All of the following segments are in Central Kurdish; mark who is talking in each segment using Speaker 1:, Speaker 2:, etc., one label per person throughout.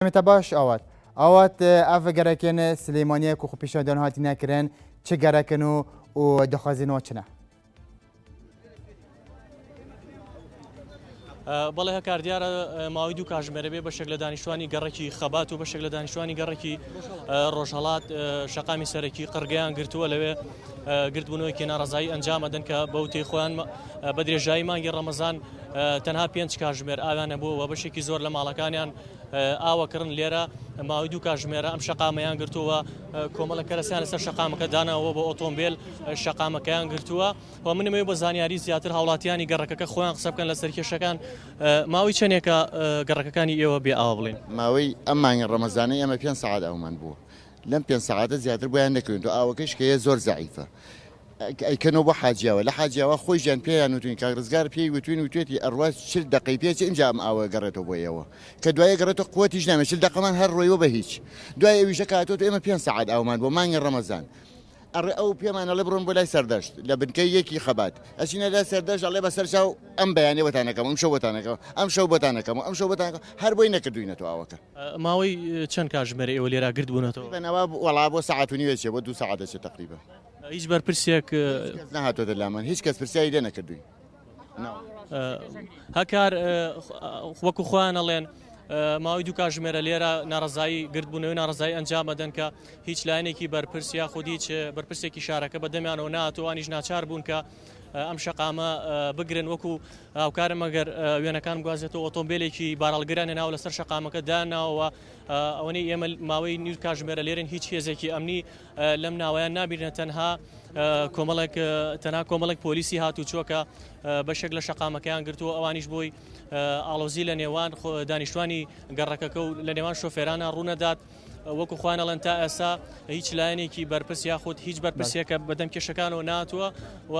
Speaker 1: متى باش اوات اف گرکن سلیمانیه کو پیشادان هاتی نکرن چه گرکنو و دخوازینو چنه
Speaker 2: بەڵێ هەکار دیارە ماوەی دوو کاژمێرە بێ بەشێک لە دانیشتوانی گەڕێکی خەبات و بەشێک لە دانیشتوانی گەڕێکی ڕۆژهەڵات شەقامی سەرەکی قڕگەیان گرتووە لەوێ گرتبوونەوەیکی ناڕەزایی ئەنجامەدەن کە بەوتەی خۆیان بە درێژایی مانگی ڕەمەزان تەنها 5 کاژمێر ئاویانە بووە بەشێکی زۆر لە ماڵەکانیان ئاوەکردن لێرە ماوەی دوو کاژمێرە ئەم شەقامەیان گرتووە کۆمەڵە کەرەسیان لەسەر شەقامەکە داناوە بۆ ئۆتۆمبیل شەقامەکەیان گرتووە و منمەوێ بە زانیاری زیاتر هاوڵاتیانی گەڕەکەکە خۆیان قسە بکەن لەسەر کێشەکان ماوەی چەندێکە گەڕەکەکانی ئێوە بێ ئاوا بڵێن
Speaker 3: ماوەی ئەم مانگی ڕەمەزانەی ئەمە 5 ساعات ئەومان بووە لەم 5 ساعاتە زیاتر بۆیان نەکردن و ئاوەکەش کە زۆر زەعیفە ئەیکەنەوە بۆ حاجیاوە لە حاجیاوە خۆیان پێیان وتوین کاغرزگار پێی وتوین وتێتی ئەڕواز 40 دقەی پێچ اینجا ئەم ئاوە گەڕێتەوە بۆ ئێوە کە دوایە گەڕێتەوە قووەتیش نامێت 40 دقەمان هەر ڕۆیەوە بە هیچ دوای ئەویشە کاتۆ ئێمە 5 ساعات ئاومان بۆ مانگی ڕەمەزان ئەڕێ ئەو پێمانە لە بڕۆن بۆ لای سەردەشت لە بنکەی یەکی خەبات ئەچینە لای سەردەشت ئەڵێ بەسەر چاو ئەم بەیانێ وەتانەکەم ئەم شەو وەتانەکەم ئەم شەو بەتانەکەم و ئەم شەو بەتانەکەم هەر بۆی نەکردوینەوە ئاوەکە
Speaker 2: ماوەی چەند کاژمێر ئێوە لێرا گرت بوونەتەوە
Speaker 3: بنەوە وەڵا بۆ ساعت و نیوێ چێ بۆ 2 ساعتە تقریبا
Speaker 2: هیچ بەرپرسێک
Speaker 3: نهاتۆتە لامان هیچ کەس پرسیایی لێ نەکردوین
Speaker 2: هەکار وەکو خۆیان ئەڵێن ماوەی دوو کاژمێرە لێرە ناڕزایی گرتبوونەوەی ناڕزایی ئەنجامەدەن کە هیچ لایەنێکی بەرپرس یا خودی هیچ بەرپرسێکی شارەکە بەدەمیانەوە ناتوانیش ناچار بوون کە ئەم شەقامە بگرن وەکو هاوکارم ئەگەر وێنەکان گوازێتەوە ئۆتۆمبیلێکی باراڵگران هێناوە لەسەر شەقامەکە داناوە ئەوەی ئێمە ماوەی نیو کاژمێرە لێرن هیچ هێزێکی ئەمنی لەم ناوەیان نابینە تەنها کۆمەڵێک پۆلیسی هاتوچۆکە بەشێک لە شەقامەکەیان گرتووە ئەوانیش بۆی ئاڵۆزی لە نێوان دانیشتوانی گەڕەکەکە و لە نێوان شۆفێرانە ڕوونەدات وەکو خوانەڵەن تا ئێستا هیچ لایەنێکی بەرپرس یاخود هیچ بەرپرسێکە بەدەم کێشەکانەوە ناتووە و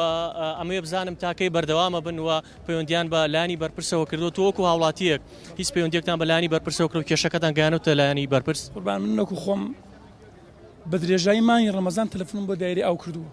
Speaker 2: ئەمەیە بزانم تاکەی بەردەوامە بن و پەیوەندیان بە لایانی بەرپرسەوە کردو تۆ وەکو هاوڵاتیەک هیچ پەیوەندیەکتان بە لایانی بەرپرسەوە کرد و کێشەکەتان گەیانەوە لایانی بەرپرس
Speaker 4: قوربان من نەکو خۆم بە درێژایی مانگی ڕەمەزان تەلەفۆنم بۆ دایری ئاو کردووە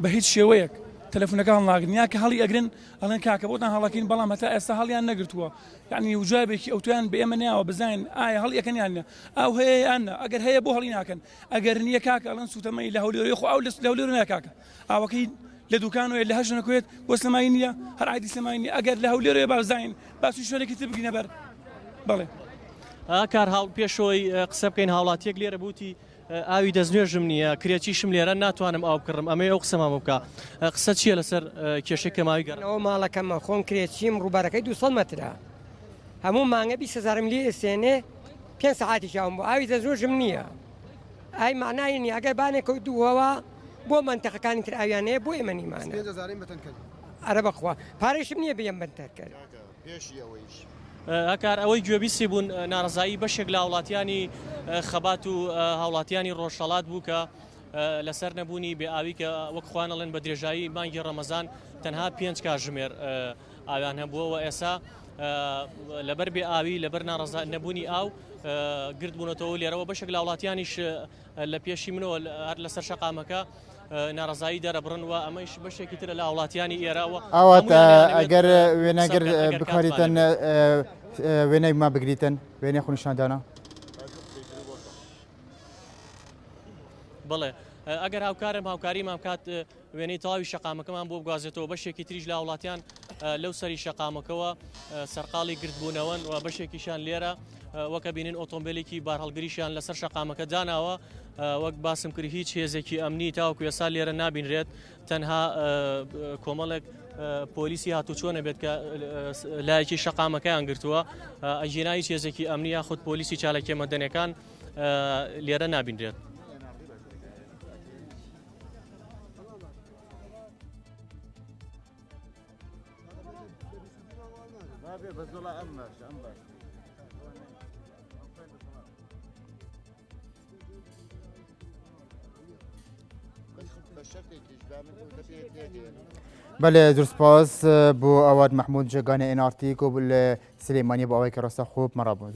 Speaker 4: بە هیچ شێوەیەک تەلەفۆنەکە هەڵناگرن یا کە هەڵی ئەگرن ئەڵێن کاکە بۆتان هەڵەکەین بەڵام هەتا ئێستا هەڵیان نەگرتووە یعنی وجابێکی ئەوتویان بە ئێمە ناوە بزانین ئایا هەڵی ئەەکەنیانە ئەو هەیە یانە ئەگەر هەیە بۆ هەڵی ناکەن ئەگەر نییە کاکە ئەڵەن سوتەمەی لە هەولێرەی خۆ ئەو لە هەولێر نایە کاکە ئاوەکەی لە دوکانەوە لە هەژ نەکوێت بۆ سلمایی نییە هەر عادی سلمایی نیە ئەگەر لە هەولێرەوە بازانین باسی شوێنێکی تر بگرینە بەر بەڵێ
Speaker 2: کار هاو پێشەوەی قسە بکەین هاوڵاتیەک لێرە بوتی ئاوی دەستنوێژم نییە کرێکیشم لێرە ناتوانم ئاو بکڕم ئەمە ئەو قسەمان بکە قسە چییە لەسەر کێشەی کە ماوی
Speaker 5: گەڕەوە ماڵەکەمە خۆم کرێچیم ڕووبارەکەی 200 مەترە هەموو مانگە 20,000 لێ ئێسێنێ 5 ساعتی چاوم بۆ ئاوی دەستنوێژم نییە ئای معنای نیە ئەگەر بانێک دووەوە بۆ منتەقەکانی تر ئاویانەیە بۆ ئێمە نیمانە ئەرە بەخوا پارێشم نییە بێم بنتەر کرد
Speaker 2: هەکار ئەوەی گوێبیستی بوون ناڕزایی بەشێک لە هاوڵاتیانی خەبات و هاوڵاتیانی ڕۆژهەڵات بوو کە لەسەر نەبوونی بێ ئاوی کە وەک خوانەڵێن بە درێژایی مانگی ڕەمەزان تەنها 5 کاژمێر ئاویان هەبووەوە ئێستا لەبەر بێ ئاوی لەبەر ناڕزا نەبوونی ئاو گرتبوونەتەوە لێرەوە بەشێک لە هاوڵاتیانیش لە پێشی منەوە هەر لەسەر شەقامەکە ناڕزایی دەرەبڕن و ئەمەش بەشێکی ترە لە هاوڵاتیانی ئێراوە
Speaker 1: ئەوات ئەگەر وێنەگەر بکاریتن وێنەی ما بگریتن وێنەی خونشاندانە
Speaker 2: بڵێ ئەگەر هاوکاری مامکات وێنەی تەواوی شەقامەکەمان بۆ بگوازێتەوە بەشێکی تریش لە وڵاتیان لەو سەری شەقامەکەەوە سەرقاڵی گرتبوونەوەن و بەشێکیشان لێرە وەکە بینین ئۆتۆمبیلێکی بارهەڵگریشیان لەسەر شەقامەکە داناوە وەک باسم کرد هیچ هێزێکی ئەمنی تاوەکو ێستا لێرە نابینرێت تەنها کۆمەڵێک پۆلیسی هاتوچۆنە بێت کە لایەکی شەقامەکەیان گرتووە ئەژینای هیچ هێزێکی ئەمنی یاخود پۆلیسی چالاکیە مەدەنیەکان لێرە نابینرێت
Speaker 1: بله زور سپاس بو اواد محمود جگان انارتیک و بل سلیمانی با اوی که راستا خوب مرابون